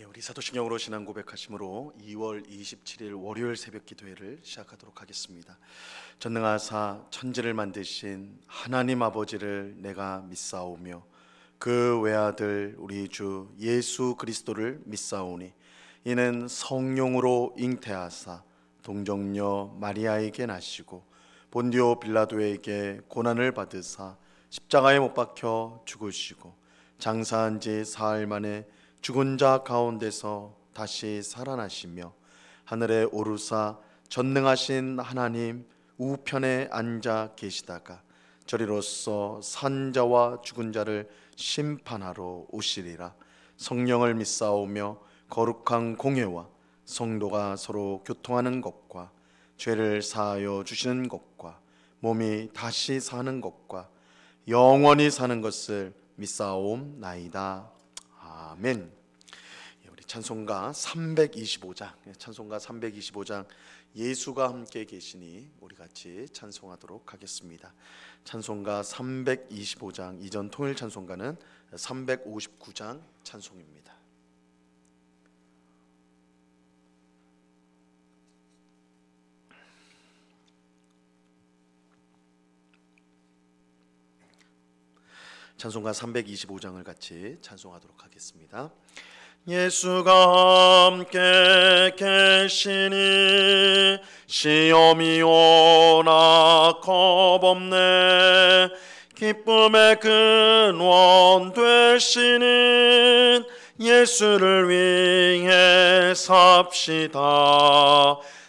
우리 사도신경으로 신앙 고백하심으로 2월 27일 월요일 새벽 기도회를 시작하도록 하겠습니다. 전능하사 천지를 만드신 하나님 아버지를 내가 믿사오며 그 외아들 우리 주 예수 그리스도를 믿사오니 이는 성령으로 잉태하사 동정녀 마리아에게 나시고 본디오 빌라도에게 고난을 받으사 십자가에 못 박혀 죽으시고 장사한 지 사흘 만에 죽은 자 가운데서 다시 살아나시며 하늘에 오르사 전능하신 하나님 우편에 앉아 계시다가 저리로서 산 자와 죽은 자를 심판하러 오시리라. 성령을 믿사오며 거룩한 공회와 성도가 서로 교통하는 것과 죄를 사하여 주시는 것과 몸이 다시 사는 것과 영원히 사는 것을 믿사옵나이다. 아멘. 우리 찬송가 325장 예수가 함께 계시니 우리 같이 찬송하도록 하겠습니다. 찬송가 325장, 이전 통일 찬송가는 359장 찬송입니다. 찬송가 325장을 같이 찬송하도록 하겠습니다. 예수가 함께 계시니 시험이 오나 겁없네. 기쁨의 근원 되시는 예수를 위해 삽시다.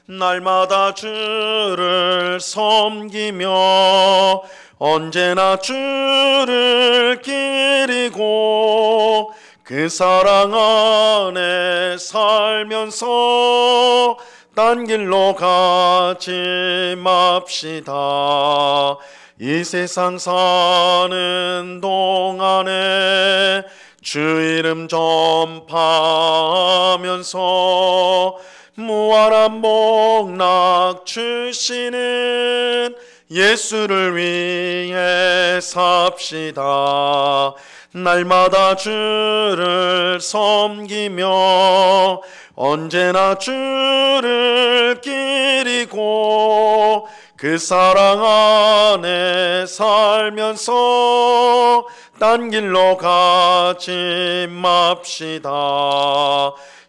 날마다 주를 섬기며 언제나 주를 기리고 그 사랑 안에 살면서 딴 길로 가지 맙시다. 이 세상 사는 동안에 주 이름 전파하면서 무한한 복락 주시는 예수를 위해 삽시다. 날마다 주를 섬기며 언제나 주를 기리고 그 사랑 안에 살면서 딴 길로 가지 맙시다.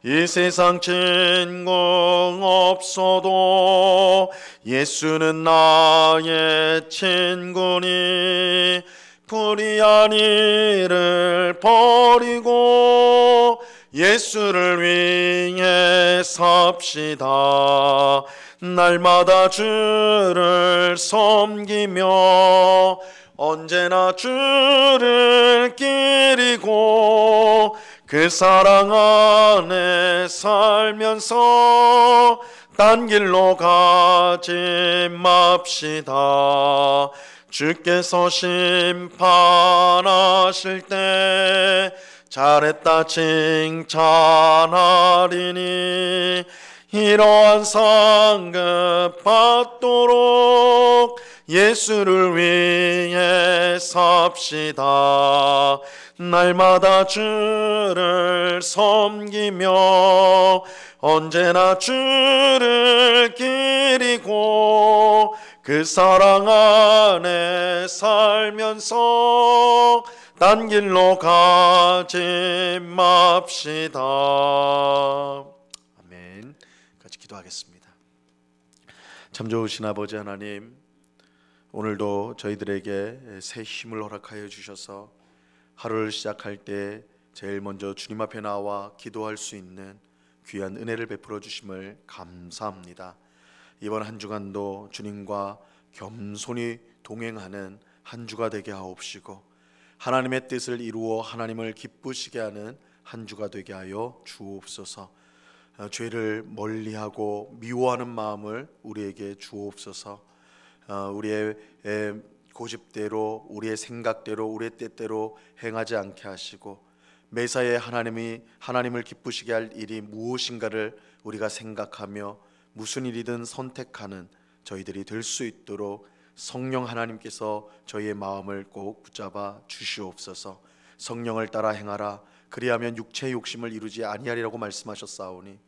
이 세상 진공 없어도 예수는 나의 친구니 불의한 일을 버리고 예수를 위해 삽시다. 날마다 주를 섬기며 언제나 주를 기리고 그 사랑 안에 살면서 딴 길로 가지 맙시다. 주께서 심판하실 때 잘했다 칭찬하리니 이러한 상급 받도록 예수를 위해 삽시다. 날마다 주를 섬기며 언제나 주를 기리고 그 사랑 안에 살면서 딴 길로 가지 맙시다. 아멘. 같이 기도하겠습니다. 참 좋으신 아버지 하나님, 오늘도 저희들에게 새 힘을 허락하여 주셔서 하루를 시작할 때 제일 먼저 주님 앞에 나와 기도할 수 있는 귀한 은혜를 베풀어 주심을 감사합니다. 이번 한 주간도 주님과 겸손히 동행하는 한 주가 되게 하옵시고 하나님의 뜻을 이루어 하나님을 기쁘시게 하는 한 주가 되게 하여 주옵소서. 죄를 멀리하고 미워하는 마음을 우리에게 주옵소서. 우리의 고집대로, 우리의 생각대로, 우리의 뜻대로 행하지 않게 하시고 매사에 하나님을 기쁘시게 할 일이 무엇인가를 우리가 생각하며 무슨 일이든 선택하는 저희들이 될 수 있도록 성령 하나님께서 저희의 마음을 꼭 붙잡아 주시옵소서. 성령을 따라 행하라. 그리하면 육체의 욕심을 이루지 아니하리라고 말씀하셨사오니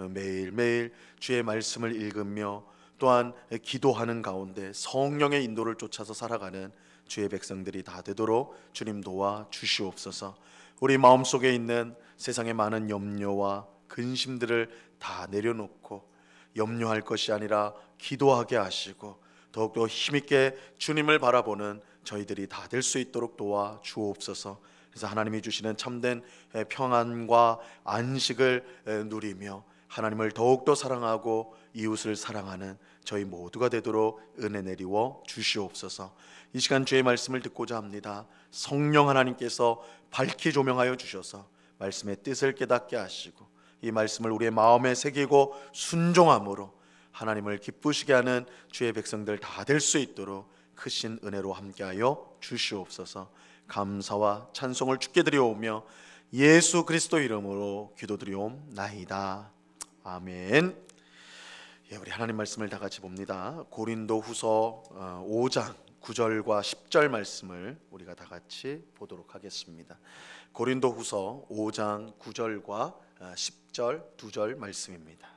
매일매일 주의 말씀을 읽으며 또한 기도하는 가운데 성령의 인도를 쫓아서 살아가는 주의 백성들이 다 되도록 주님 도와 주시옵소서. 우리 마음속에 있는 세상의 많은 염려와 근심들을 다 내려놓고 염려할 것이 아니라 기도하게 하시고 더욱더 힘있게 주님을 바라보는 저희들이 다 될 수 있도록 도와 주옵소서. 그래서 하나님이 주시는 참된 평안과 안식을 누리며 하나님을 더욱더 사랑하고 이웃을 사랑하는 저희 모두가 되도록 은혜 내리워 주시옵소서. 이 시간 주의 말씀을 듣고자 합니다. 성령 하나님께서 밝히 조명하여 주셔서 말씀의 뜻을 깨닫게 하시고 이 말씀을 우리의 마음에 새기고 순종함으로 하나님을 기쁘시게 하는 주의 백성들 다 될 수 있도록 크신 은혜로 함께하여 주시옵소서. 감사와 찬송을 주께 드려오며 예수 그리스도 이름으로 기도드리옵나이다. 아멘. 우리 하나님 말씀을 다 같이 봅니다. 고린도후서 5장 9절과 10절 말씀을 우리가 다 같이 보도록 하겠습니다. 고린도후서 5장 9절과 10절 2절 말씀입니다.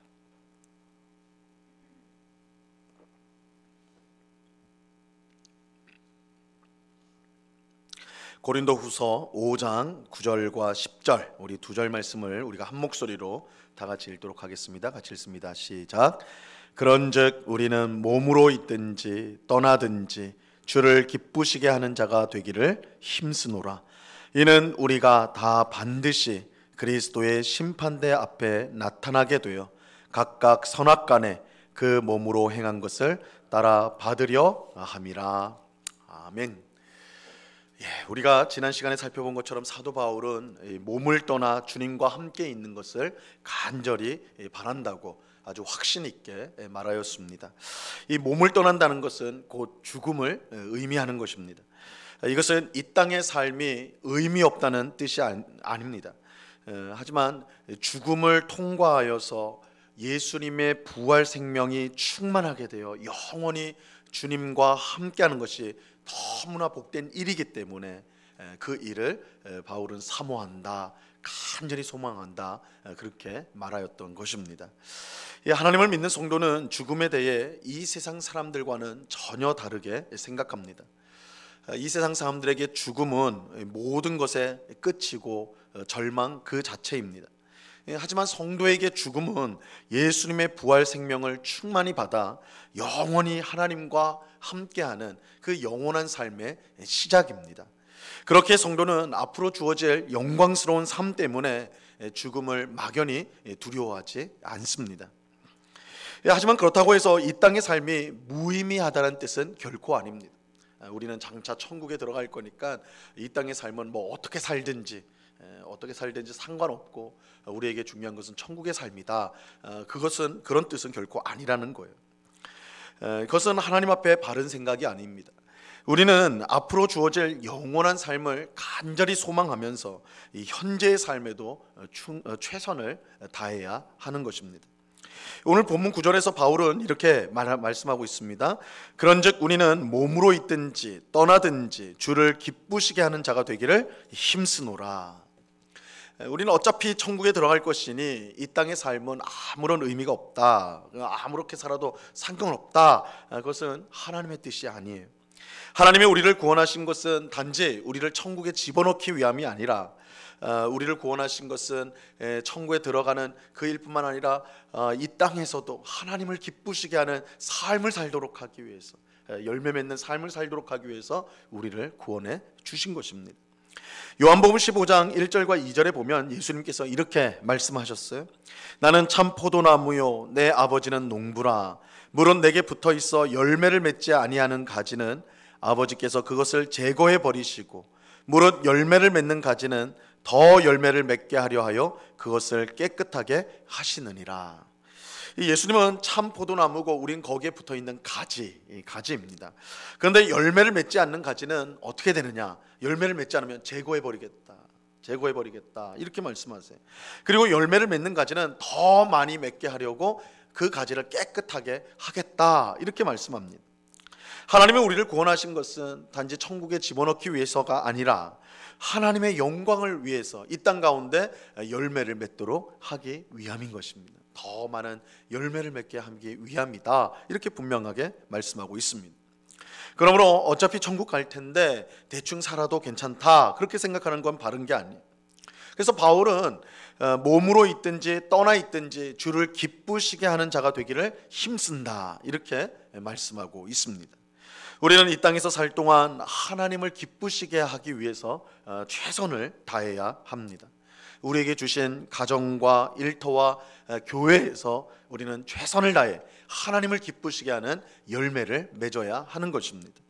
고린도후서 5장 9절과 10절 우리 2절 말씀을 우리가 한 목소리로 다 같이 읽도록 하겠습니다. 같이 읽습니다. 시작. 그런즉 우리는 몸으로 있든지 떠나든지 주를 기쁘시게 하는 자가 되기를 힘쓰노라. 이는 우리가 다 반드시 그리스도의 심판대 앞에 나타나게 되어 각각 선악간에 그 몸으로 행한 것을 따라 받으려 함이라. 아멘. 우리가 지난 시간에 살펴본 것처럼 사도 바울은 몸을 떠나 주님과 함께 있는 것을 간절히 바란다고 아주 확신 있게 말하였습니다. 이 몸을 떠난다는 것은 곧 죽음을 의미하는 것입니다. 이것은 이 땅의 삶이 의미 없다는 뜻이 아닙니다. 하지만 죽음을 통과하여서 예수님의 부활 생명이 충만하게 되어 영원히 주님과 함께하는 것이 너무나 복된 일이기 때문에 그 일을 바울은 사모한다, 간절히 소망한다, 그렇게 말하였던 것입니다. 하나님을 믿는 성도는 죽음에 대해 이 세상 사람들과는 전혀 다르게 생각합니다. 이 세상 사람들에게 죽음은 모든 것의 끝이고 절망 그 자체입니다. 하지만 성도에게 죽음은 예수님의 부활 생명을 충만히 받아 영원히 하나님과 함께하는 그 영원한 삶의 시작입니다. 그렇게 성도는 앞으로 주어질 영광스러운 삶 때문에 죽음을 막연히 두려워하지 않습니다. 하지만 그렇다고 해서 이 땅의 삶이 무의미하다는 뜻은 결코 아닙니다. 우리는 장차 천국에 들어갈 거니까 이 땅의 삶은 뭐 어떻게 살든지 상관없고 우리에게 중요한 것은 천국의 삶이다. 그런 뜻은 결코 아니라는 거예요. 그것은 하나님 앞에 바른 생각이 아닙니다. 우리는 앞으로 주어질 영원한 삶을 간절히 소망하면서 이 현재의 삶에도 최선을 다해야 하는 것입니다. 오늘 본문 9절에서 바울은 이렇게 말씀하고 있습니다. 그런즉 우리는 몸으로 있든지 떠나든지 주를 기쁘시게 하는 자가 되기를 힘쓰노라. 우리는 어차피 천국에 들어갈 것이니 이 땅의 삶은 아무런 의미가 없다, 아무렇게 살아도 상관없다. 그것은 하나님의 뜻이 아니에요. 하나님이 우리를 구원하신 것은 단지 우리를 천국에 집어넣기 위함이 아니라 우리를 구원하신 것은 천국에 들어가는 그 일뿐만 아니라 이 땅에서도 하나님을 기쁘시게 하는 삶을 살도록 하기 위해서, 열매 맺는 삶을 살도록 하기 위해서 우리를 구원해 주신 것입니다. 요한복음 15장 1절과 2절에 보면 예수님께서 이렇게 말씀하셨어요. 나는 참 포도나무요 내 아버지는 농부라. 물은 내게 붙어 있어 열매를 맺지 아니하는 가지는 아버지께서 그것을 제거해 버리시고 무릇 열매를 맺는 가지는 더 열매를 맺게 하려 하여 그것을 깨끗하게 하시느니라. 예수님은 참 포도나무고 우린 거기에 붙어있는 가지입니다. 그런데 열매를 맺지 않는 가지는 어떻게 되느냐? 열매를 맺지 않으면 제거해버리겠다 이렇게 말씀하세요. 그리고 열매를 맺는 가지는 더 많이 맺게 하려고 그 가지를 깨끗하게 하겠다 이렇게 말씀합니다. 하나님이 우리를 구원하신 것은 단지 천국에 집어넣기 위해서가 아니라 하나님의 영광을 위해서 이 땅 가운데 열매를 맺도록 하기 위함인 것입니다. 더 많은 열매를 맺게 하기 위함이다, 이렇게 분명하게 말씀하고 있습니다. 그러므로 어차피 천국 갈 텐데 대충 살아도 괜찮다, 그렇게 생각하는 건 바른 게 아니에요. 그래서 바울은 몸으로 있든지 떠나 있든지 주를 기쁘시게 하는 자가 되기를 힘쓴다, 이렇게 말씀하고 있습니다. 우리는 이 땅에서 살 동안 하나님을 기쁘시게 하기 위해서 최선을 다해야 합니다. 우리에게 주신 가정과 일터와 교회에서 우리는 최선을 다해 하나님을 기쁘시게 하는 열매를 맺어야 하는 것입니다.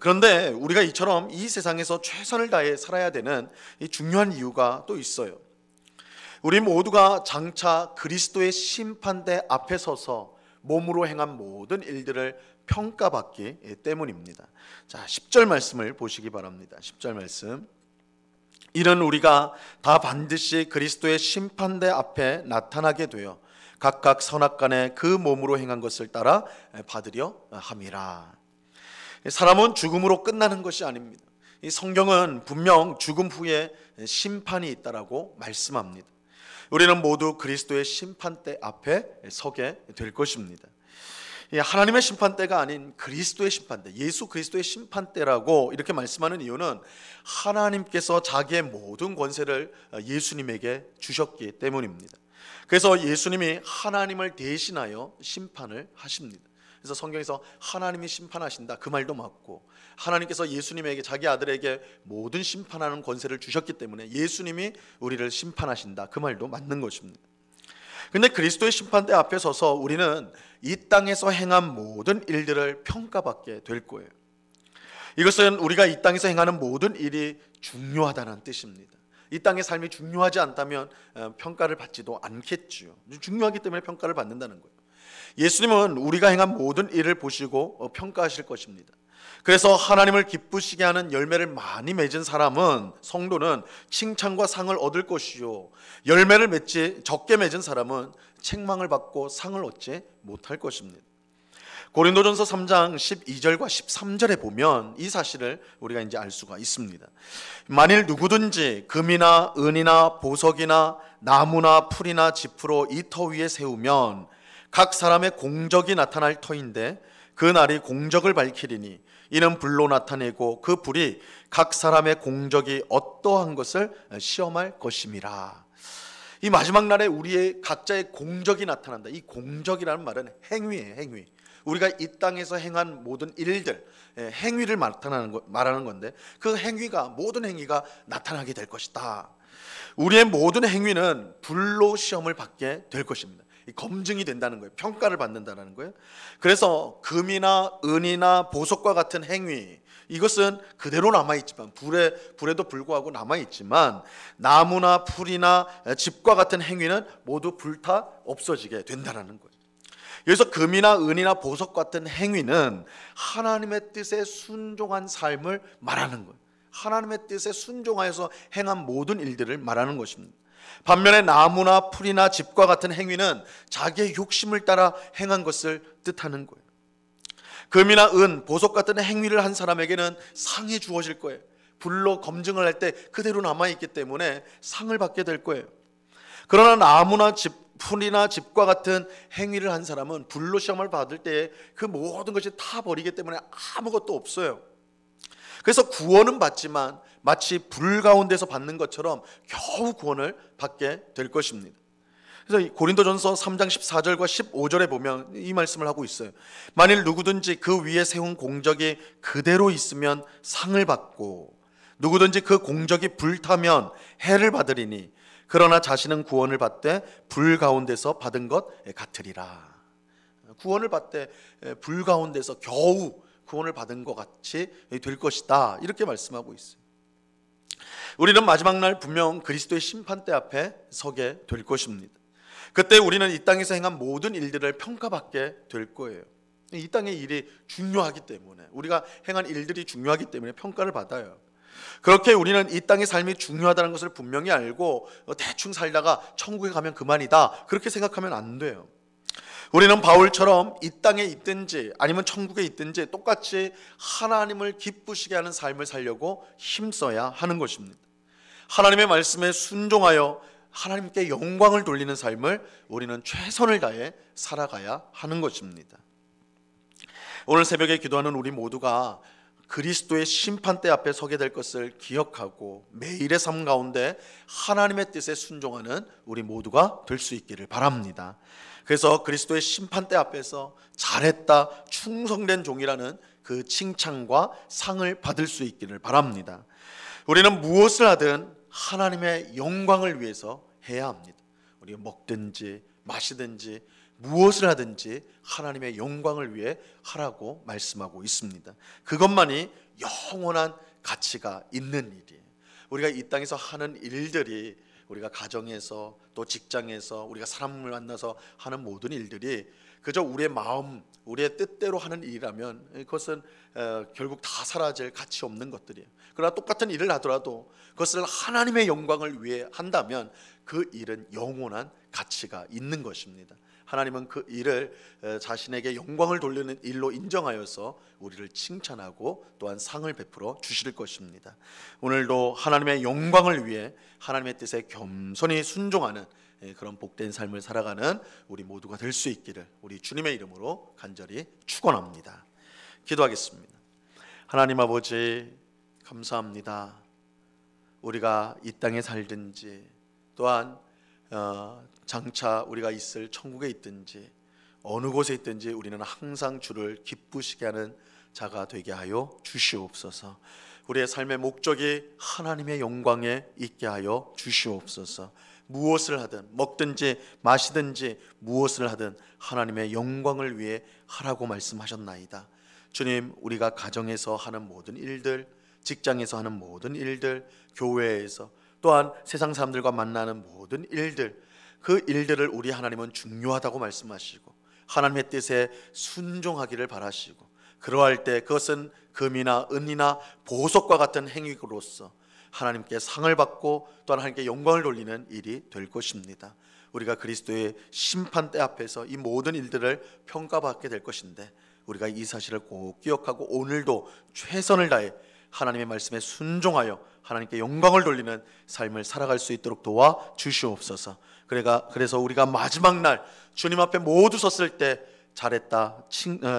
그런데 우리가 이처럼 이 세상에서 최선을 다해 살아야 되는 이 중요한 이유가 또 있어요. 우리 모두가 장차 그리스도의 심판대 앞에 서서 몸으로 행한 모든 일들을 평가받기 때문입니다. 자, 10절 말씀을 보시기 바랍니다. 10절 말씀. 이는 우리가 다 반드시 그리스도의 심판대 앞에 나타나게 되어 각각 선악간에 그 몸으로 행한 것을 따라 받으려 함이라. 사람은 죽음으로 끝나는 것이 아닙니다. 이 성경은 분명 죽음 후에 심판이 있다라고 말씀합니다. 우리는 모두 그리스도의 심판대 앞에 서게 될 것입니다. 하나님의 심판대가 아닌 그리스도의 심판대, 예수 그리스도의 심판대라고 이렇게 말씀하는 이유는 하나님께서 자기의 모든 권세를 예수님에게 주셨기 때문입니다. 그래서 예수님이 하나님을 대신하여 심판을 하십니다. 그래서 성경에서 하나님이 심판하신다, 그 말도 맞고, 하나님께서 예수님에게, 자기 아들에게 모든 심판하는 권세를 주셨기 때문에 예수님이 우리를 심판하신다, 그 말도 맞는 것입니다. 근데 그리스도의 심판대 앞에 서서 우리는 이 땅에서 행한 모든 일들을 평가받게 될 거예요. 이것은 우리가 이 땅에서 행하는 모든 일이 중요하다는 뜻입니다. 이 땅의 삶이 중요하지 않다면 평가를 받지도 않겠지요. 중요하기 때문에 평가를 받는다는 거예요. 예수님은 우리가 행한 모든 일을 보시고 평가하실 것입니다. 그래서 하나님을 기쁘시게 하는 열매를 많이 맺은 사람은, 성도는 칭찬과 상을 얻을 것이요, 열매를 맺지 적게 맺은 사람은 책망을 받고 상을 얻지 못할 것입니다. 고린도전서 3장 12절과 13절에 보면 이 사실을 우리가 이제 알 수가 있습니다. 만일 누구든지 금이나 은이나 보석이나 나무나 풀이나 짚으로 이 터 위에 세우면 각 사람의 공적이 나타날 터인데 그 날이 공적을 밝히리니 이는 불로 나타내고 그 불이 각 사람의 공적이 어떠한 것을 시험할 것임이라. 이 마지막 날에 우리의 각자의 공적이 나타난다. 이 공적이라는 말은 행위예요, 행위. 우리가 이 땅에서 행한 모든 일들, 행위를 말하는 건데, 그 행위가, 모든 행위가 나타나게 될 것이다. 우리의 모든 행위는 불로 시험을 받게 될 것입니다. 검증이 된다는 거예요. 평가를 받는다는 거예요. 그래서 금이나 은이나 보석과 같은 행위, 이것은 그대로 남아있지만, 불에도 불구하고 남아있지만, 나무나 풀이나 집과 같은 행위는 모두 불타 없어지게 된다는 거예요. 여기서 금이나 은이나 보석 같은 행위는 하나님의 뜻에 순종한 삶을 말하는 거예요. 하나님의 뜻에 순종하여서 행한 모든 일들을 말하는 것입니다. 반면에 나무나 풀이나 집과 같은 행위는 자기의 욕심을 따라 행한 것을 뜻하는 거예요. 금이나 은, 보석 같은 행위를 한 사람에게는 상이 주어질 거예요. 불로 검증을 할 때 그대로 남아있기 때문에 상을 받게 될 거예요. 그러나 나무나 풀이나 집과 같은 행위를 한 사람은 불로 시험을 받을 때 그 모든 것이 다 버리기 때문에 아무것도 없어요. 그래서 구원은 받지만 마치 불 가운데서 받는 것처럼 겨우 구원을 받게 될 것입니다. 그래서 고린도전서 3장 14절과 15절에 보면 이 말씀을 하고 있어요. 만일 누구든지 그 위에 세운 공적이 그대로 있으면 상을 받고 누구든지 그 공적이 불타면 해를 받으리니 그러나 자신은 구원을 받되 불 가운데서 받은 것 같으리라. 구원을 받되 불 가운데서 겨우 구원을 받은 것 같이 될 것이다, 이렇게 말씀하고 있어요. 우리는 마지막 날 분명 그리스도의 심판대 앞에 서게 될 것입니다. 그때 우리는 이 땅에서 행한 모든 일들을 평가받게 될 거예요. 이 땅의 일이 중요하기 때문에, 우리가 행한 일들이 중요하기 때문에 평가를 받아요. 그렇게 우리는 이 땅의 삶이 중요하다는 것을 분명히 알고 대충 살다가 천국에 가면 그만이다, 그렇게 생각하면 안 돼요. 우리는 바울처럼 이 땅에 있든지 아니면 천국에 있든지 똑같이 하나님을 기쁘시게 하는 삶을 살려고 힘써야 하는 것입니다. 하나님의 말씀에 순종하여 하나님께 영광을 돌리는 삶을 우리는 최선을 다해 살아가야 하는 것입니다. 오늘 새벽에 기도하는 우리 모두가 그리스도의 심판대 앞에 서게 될 것을 기억하고 매일의 삶 가운데 하나님의 뜻에 순종하는 우리 모두가 될 수 있기를 바랍니다. 그래서 그리스도의 심판대 앞에서 잘했다, 충성된 종이라는 그 칭찬과 상을 받을 수 있기를 바랍니다. 우리는 무엇을 하든 하나님의 영광을 위해서 해야 합니다. 우리가 먹든지 마시든지 무엇을 하든지 하나님의 영광을 위해 하라고 말씀하고 있습니다. 그것만이 영원한 가치가 있는 일이에요. 우리가 이 땅에서 하는 일들이, 우리가 가정에서 또 직장에서 우리가 사람을 만나서 하는 모든 일들이 그저 우리의 마음, 우리의 뜻대로 하는 일이라면 그것은 결국 다 사라질 가치 없는 것들이에요. 그러나 똑같은 일을 하더라도 그것을 하나님의 영광을 위해 한다면 그 일은 영원한 가치가 있는 것입니다. 하나님은 그 일을 자신에게 영광을 돌리는 일로 인정하여서 우리를 칭찬하고 또한 상을 베풀어 주실 것입니다. 오늘도 하나님의 영광을 위해 하나님의 뜻에 겸손히 순종하는 그런 복된 삶을 살아가는 우리 모두가 될 수 있기를 우리 주님의 이름으로 간절히 축원합니다. 기도하겠습니다. 하나님 아버지, 감사합니다. 우리가 이 땅에 살든지 또한 장차 우리가 있을 천국에 있든지 어느 곳에 있든지 우리는 항상 주를 기쁘시게 하는 자가 되게 하여 주시옵소서. 우리의 삶의 목적이 하나님의 영광에 있게 하여 주시옵소서. 무엇을 하든 먹든지 마시든지 무엇을 하든 하나님의 영광을 위해 하라고 말씀하셨나이다. 주님, 우리가 가정에서 하는 모든 일들, 직장에서 하는 모든 일들, 교회에서 또한 세상 사람들과 만나는 모든 일들, 그 일들을 우리 하나님은 중요하다고 말씀하시고 하나님의 뜻에 순종하기를 바라시고, 그러할 때 그것은 금이나 은이나 보석과 같은 행위로서 하나님께 상을 받고 또한 하나님께 영광을 돌리는 일이 될 것입니다. 우리가 그리스도의 심판대 앞에서 이 모든 일들을 평가받게 될 것인데 우리가 이 사실을 꼭 기억하고 오늘도 최선을 다해 하나님의 말씀에 순종하여 하나님께 영광을 돌리는 삶을 살아갈 수 있도록 도와 주시옵소서. 그래서 우리가 마지막 날 주님 앞에 모두 섰을 때 잘했다,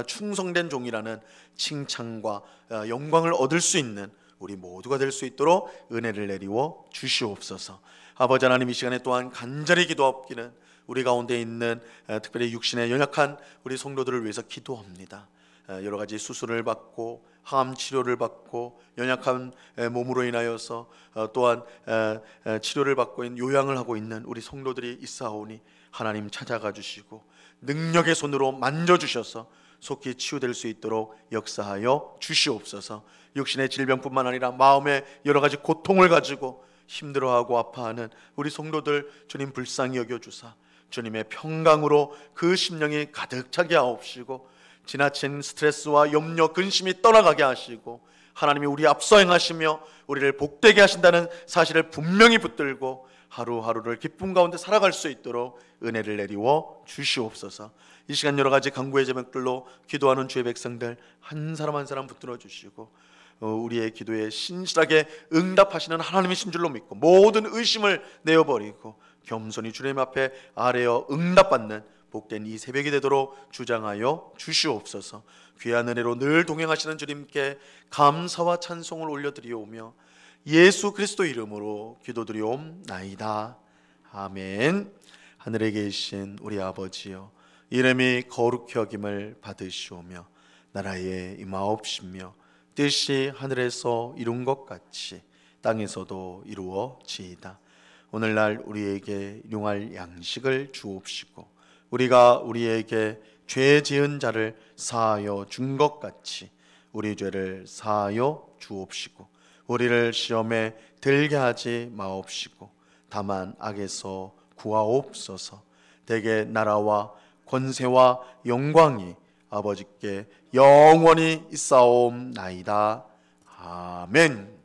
충성된 종이라는 칭찬과 영광을 얻을 수 있는 우리 모두가 될 수 있도록 은혜를 내리워 주시옵소서. 아버지 하나님, 이 시간에 또한 간절히 기도하옵기는 우리 가운데 있는 특별히 육신에 연약한 우리 성도들을 위해서 기도합니다. 여러 가지 수술을 받고 항암 치료를 받고 연약한 몸으로 인하여서 또한 치료를 받고 있는, 요양을 하고 있는 우리 성도들이 있사오니 하나님 찾아가 주시고 능력의 손으로 만져주셔서 속히 치유될 수 있도록 역사하여 주시옵소서. 육신의 질병뿐만 아니라 마음의 여러 가지 고통을 가지고 힘들어하고 아파하는 우리 성도들 주님 불쌍히 여겨주사 주님의 평강으로 그 심령이 가득 차게 하옵시고 지나친 스트레스와 염려, 근심이 떠나가게 하시고 하나님이 우리 앞서 행하시며 우리를 복되게 하신다는 사실을 분명히 붙들고 하루하루를 기쁨 가운데 살아갈 수 있도록 은혜를 내리워 주시옵소서. 이 시간 여러 가지 간구의 제목들로 기도하는 주의 백성들 한 사람 한 사람 붙들어 주시고 우리의 기도에 신실하게 응답하시는 하나님이신 줄로 믿고 모든 의심을 내어버리고 겸손히 주님 앞에 아뢰어 응답받는 복된 이 새벽이 되도록 주장하여 주시옵소서. 귀한 은혜로 늘 동행하시는 주님께 감사와 찬송을 올려드리오며 예수 그리스도 이름으로 기도드리옵나이다. 아멘. 하늘에 계신 우리 아버지여, 이름이 거룩히 여김을 받으시오며 나라에 임하옵시며 뜻이 하늘에서 이룬 것 같이 땅에서도 이루어지이다. 오늘날 우리에게 일용할 양식을 주옵시고 우리가 우리에게 죄 지은 자를 사하여 준 것 같이 우리 죄를 사하여 주옵시고 우리를 시험에 들게 하지 마옵시고 다만 악에서 구하옵소서. 대개 나라와 권세와 영광이 아버지께 영원히 있사옵나이다. 아멘.